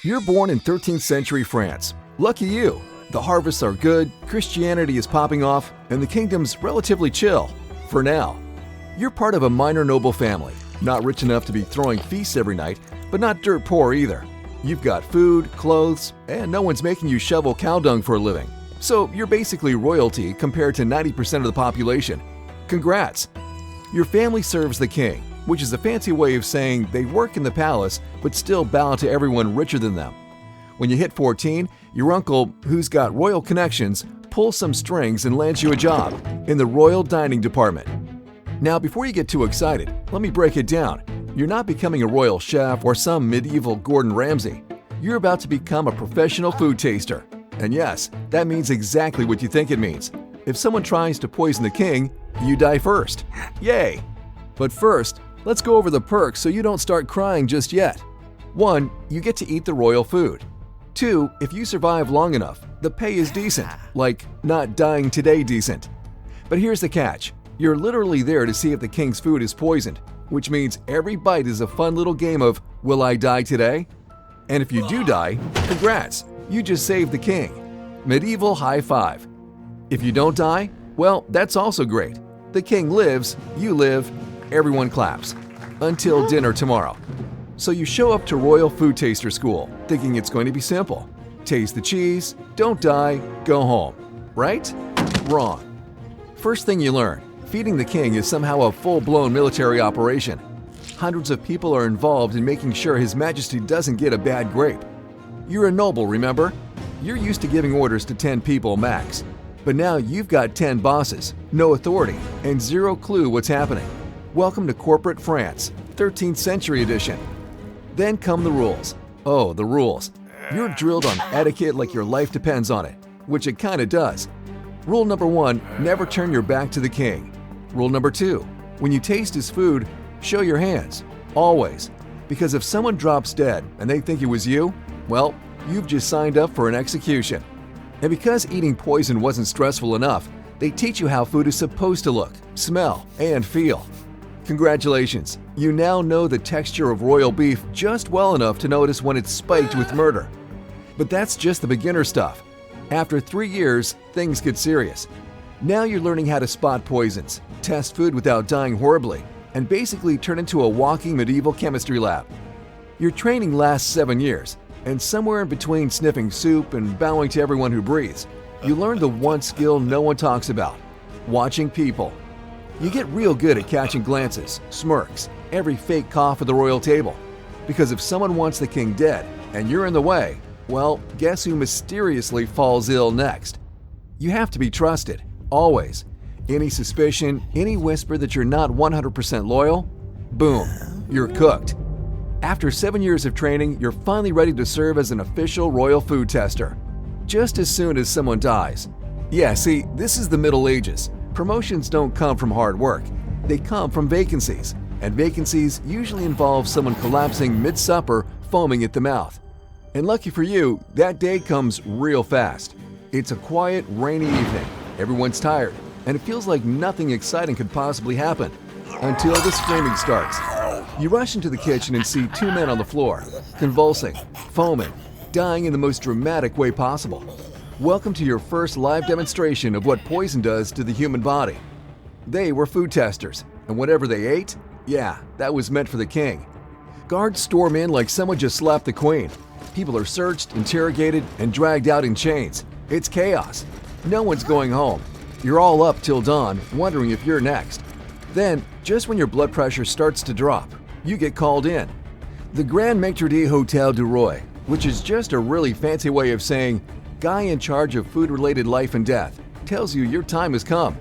You're born in 13th century France. Lucky you. The harvests are good, Christianity is popping off, and the kingdom's relatively chill. For now. You're part of a minor noble family. Not rich enough to be throwing feasts every night, but not dirt poor either. You've got food, clothes, and no one's making you shovel cow dung for a living. So you're basically royalty compared to 90% of the population. Congrats! Your family serves the king, which is a fancy way of saying they work in the palace but still bow to everyone richer than them. When you hit 14, your uncle, who's got royal connections, pulls some strings and lands you a job in the royal dining department. Now, before you get too excited, let me break it down. You're not becoming a royal chef or some medieval Gordon Ramsay. You're about to become a professional food taster. And yes, that means exactly what you think it means. If someone tries to poison the king, you die first. Yay! But first, let's go over the perks so you don't start crying just yet. 1. You get to eat the royal food. 2. If you survive long enough, the pay is decent, like not dying today decent. But here's the catch. You're literally there to see if the king's food is poisoned, which means every bite is a fun little game of, will I die today? And if you do die, congrats, you just saved the king. Medieval high five. If you don't die, well, that's also great. The king lives, you live, everyone claps. Until dinner tomorrow. So you show up to Royal Food Taster School, thinking it's going to be simple. Taste the cheese, don't die, go home. Right? Wrong. First thing you learn, feeding the king is somehow a full-blown military operation. Hundreds of people are involved in making sure His Majesty doesn't get a bad grape. You're a noble, remember? You're used to giving orders to 10 people max. But now you've got 10 bosses, no authority, and zero clue what's happening. Welcome to corporate France, 13th century edition. Then come the rules. Oh, the rules. You're drilled on etiquette like your life depends on it, which it kinda does. Rule number 1, never turn your back to the king. Rule number 2, when you taste his food, show your hands, always. Because if someone drops dead and they think it was you, well, you've just signed up for an execution. And because eating poison wasn't stressful enough, they teach you how food is supposed to look, smell, and feel. Congratulations, you now know the texture of royal beef just well enough to notice when it's spiked with murder. But that's just the beginner stuff. After 3 years, things get serious. Now you're learning how to spot poisons, test food without dying horribly, and basically turn into a walking medieval chemistry lab. Your training lasts 7 years, and somewhere in between sniffing soup and bowing to everyone who breathes, you learn the one skill no one talks about: watching people. You get real good at catching glances, smirks, every fake cough at the royal table. Because if someone wants the king dead and you're in the way, well, guess who mysteriously falls ill next? You have to be trusted, always. Any suspicion, any whisper that you're not 100% loyal, boom, you're cooked. After 7 years of training, you're finally ready to serve as an official royal food tester. Just as soon as someone dies. Yeah, see, this is the Middle Ages. Promotions don't come from hard work. They come from vacancies. And vacancies usually involve someone collapsing mid-supper, foaming at the mouth. And lucky for you, that day comes real fast. It's a quiet, rainy evening. Everyone's tired, and it feels like nothing exciting could possibly happen. Until the screaming starts. You rush into the kitchen and see 2 men on the floor, convulsing, foaming, dying in the most dramatic way possible. Welcome to your first live demonstration of what poison does to the human body. They were food testers, and whatever they ate, yeah, that was meant for the king. Guards storm in like someone just slapped the queen. People are searched, interrogated, and dragged out in chains. It's chaos. No one's going home. You're all up till dawn, wondering if you're next. Then, just when your blood pressure starts to drop, you get called in. The Grand Maitre d' Hotel du Roi, which is just a really fancy way of saying guy in charge of food-related life and death, tells you your time has come.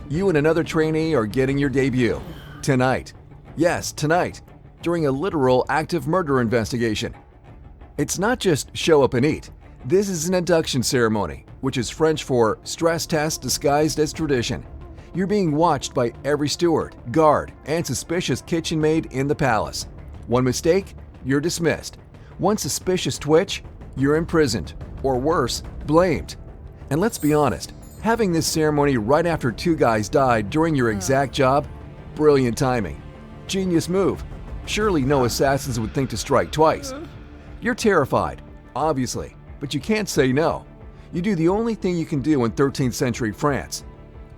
You and another trainee are getting your debut. Tonight. Yes, tonight. During a literal active murder investigation. It's not just show up and eat. This is an induction ceremony, which is French for stress test disguised as tradition. You're being watched by every steward, guard, and suspicious kitchen maid in the palace. One mistake, you're dismissed. One suspicious twitch, you're imprisoned. Or worse, blamed. And let's be honest, having this ceremony right after 2 guys died during your exact job? Brilliant timing. Genius move. Surely no assassins would think to strike twice. You're terrified, obviously, but you can't say no. You do the only thing you can do in 13th century France.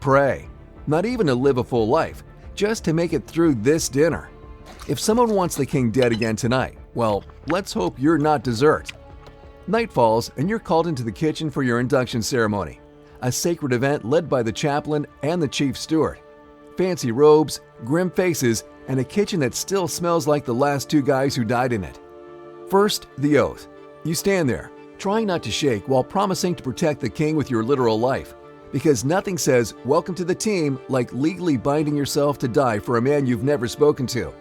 Pray. Not even to live a full life, just to make it through this dinner. If someone wants the king dead again tonight, well, let's hope you're not dessert. Night falls and you're called into the kitchen for your induction ceremony, a sacred event led by the chaplain and the chief steward. Fancy robes, grim faces, and a kitchen that still smells like the last two guys who died in it. First, the oath. You stand there, trying not to shake while promising to protect the king with your literal life, because nothing says welcome to the team like legally binding yourself to die for a man you've never spoken to.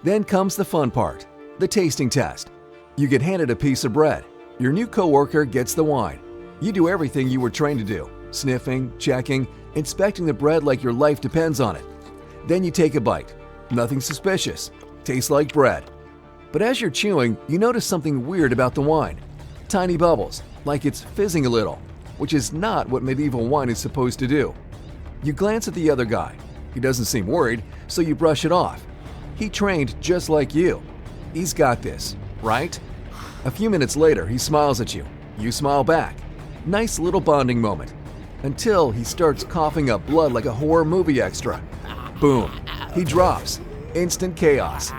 Then comes the fun part, the tasting test. You get handed a piece of bread. Your new coworker gets the wine. You do everything you were trained to do, sniffing, checking, inspecting the bread like your life depends on it. Then you take a bite. Nothing suspicious. Tastes like bread. But as you're chewing, you notice something weird about the wine. Tiny bubbles, like it's fizzing a little, which is not what medieval wine is supposed to do. You glance at the other guy. He doesn't seem worried, so you brush it off. He trained just like you. He's got this, right? A few minutes later, he smiles at you. You smile back. Nice little bonding moment. Until he starts coughing up blood like a horror movie extra. Boom. He drops. Instant chaos.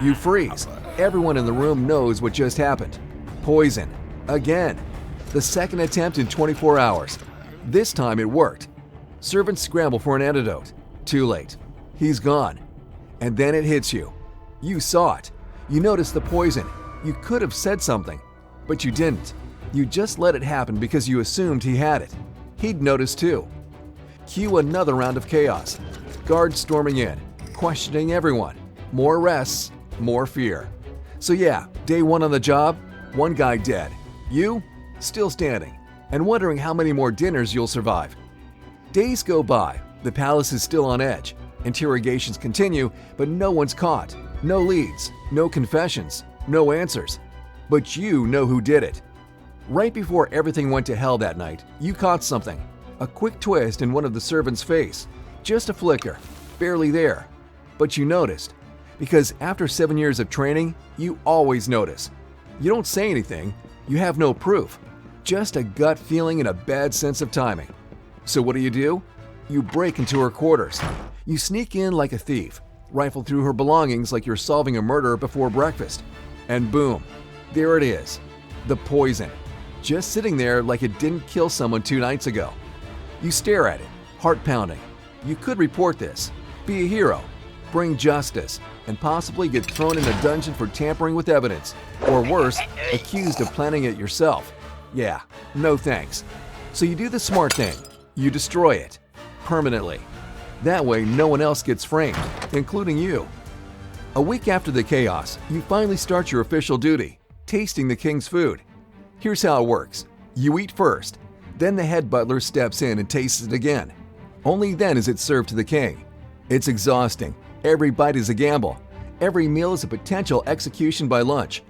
You freeze. Everyone in the room knows what just happened. Poison. Again. The second attempt in 24 hours. This time it worked. Servants scramble for an antidote. Too late. He's gone. And then it hits you. You saw it. You noticed the poison. You could have said something, but you didn't. You just let it happen because you assumed he had it. He'd noticed too. Cue another round of chaos. Guards storming in, questioning everyone. More arrests, more fear. So yeah, day one on the job, one guy dead. You, still standing, and wondering how many more dinners you'll survive. Days go by, the palace is still on edge. Interrogations continue, but no one's caught. No leads, no confessions, no answers. But you know who did it. Right before everything went to hell that night, you caught something. A quick twist in one of the servants' face. Just a flicker, barely there. But you noticed. Because after 7 years of training, you always notice. You don't say anything, you have no proof. Just a gut feeling and a bad sense of timing. So what do? You break into her quarters. You sneak in like a thief, rifle through her belongings like you're solving a murder before breakfast. And boom, there it is. The poison. Just sitting there like it didn't kill someone 2 nights ago. You stare at it, heart pounding. You could report this, be a hero, bring justice, and possibly get thrown in a dungeon for tampering with evidence, or worse, accused of planning it yourself. Yeah, no thanks. So you do the smart thing. You destroy it. Permanently. That way no one else gets framed, including you. A week after the chaos, you finally start your official duty, tasting the king's food. Here's how it works. You eat first, then the head butler steps in and tastes it again. Only then is it served to the king. It's exhausting. Every bite is a gamble. Every meal is a potential execution by lunch.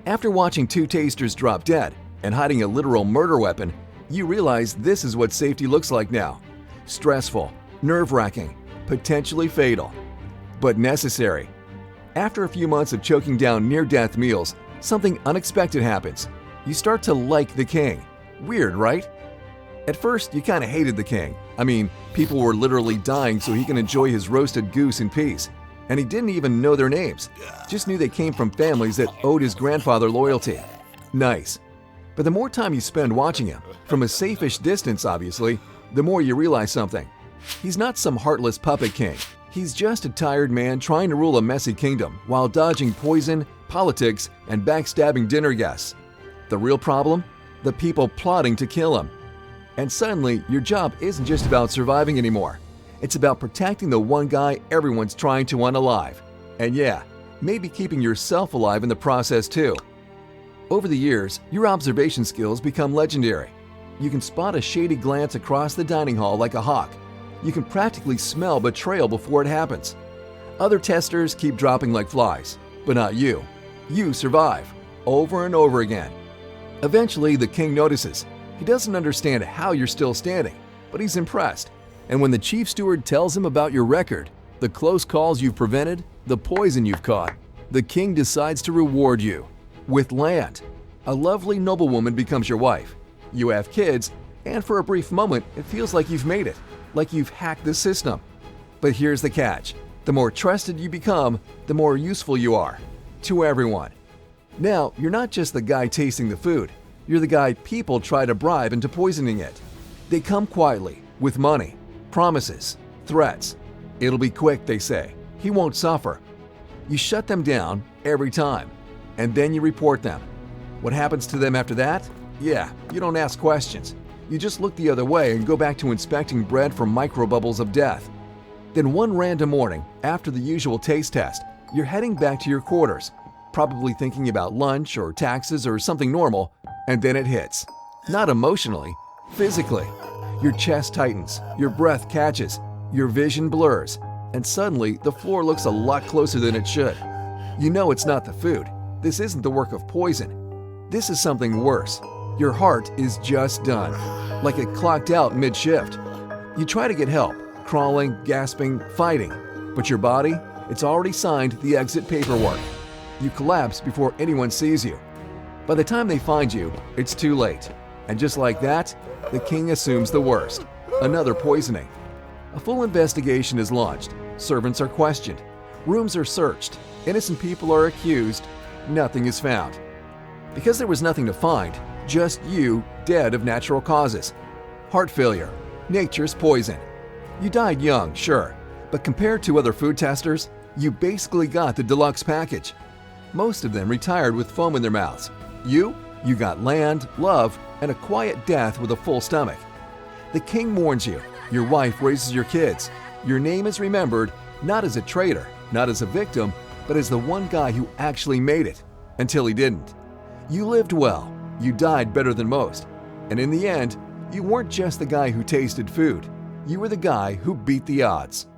After watching 2 tasters drop dead and hiding a literal murder weapon, you realize this is what safety looks like now. Stressful, nerve-wracking, potentially fatal, but necessary. After a few months of choking down near-death meals, something unexpected happens. You start to like the king. Weird, right? At first, you kinda hated the king. I mean, people were literally dying so he can enjoy his roasted goose in peace. And he didn't even know their names. Just knew they came from families that owed his grandfather loyalty. Nice. But the more time you spend watching him, from a safe-ish distance obviously, the more you realize something. He's not some heartless puppet king. He's just a tired man trying to rule a messy kingdom while dodging poison, politics, and backstabbing dinner guests. The real problem? The people plotting to kill him. And suddenly, your job isn't just about surviving anymore. It's about protecting the one guy everyone's trying to unalive. And yeah, maybe keeping yourself alive in the process too. Over the years, your observation skills become legendary. You can spot a shady glance across the dining hall like a hawk. You can practically smell betrayal before it happens. Other testers keep dropping like flies, but not you. You survive, over and over again. Eventually, the king notices. He doesn't understand how you're still standing, but he's impressed. And when the chief steward tells him about your record, the close calls you've prevented, the poison you've caught, the king decides to reward you with land. A lovely noblewoman becomes your wife. You have kids, and for a brief moment, it feels like you've made it, like you've hacked the system. But here's the catch. The more trusted you become, the more useful you are. To everyone. Now, you're not just the guy tasting the food. You're the guy people try to bribe into poisoning it. They come quietly, with money, promises, threats. It'll be quick, they say. He won't suffer. You shut them down every time, and then you report them. What happens to them after that? Yeah, you don't ask questions. You just look the other way and go back to inspecting bread for microbubbles of death. Then one random morning, after the usual taste test, you're heading back to your quarters, probably thinking about lunch or taxes or something normal, and then it hits. Not emotionally, physically. Your chest tightens, your breath catches, your vision blurs, and suddenly the floor looks a lot closer than it should. You know it's not the food. This isn't the work of poison. This is something worse. Your heart is just done, like it clocked out mid-shift. You try to get help, crawling, gasping, fighting, but your body, it's already signed the exit paperwork. You collapse before anyone sees you. By the time they find you, it's too late. And just like that, the king assumes the worst. Another poisoning. A full investigation is launched. Servants are questioned. Rooms are searched. Innocent people are accused. Nothing is found. Because there was nothing to find, just you dead of natural causes. Heart failure. Nature's poison. You died young, sure, but compared to other food testers, you basically got the deluxe package. Most of them retired with foam in their mouths. You got land, love, and a quiet death with a full stomach. The king mourns you. Your wife raises your kids. Your name is remembered not as a traitor, not as a victim, but as the one guy who actually made it, until he didn't. You lived well. You died better than most. And in the end, you weren't just the guy who tasted food. You were the guy who beat the odds.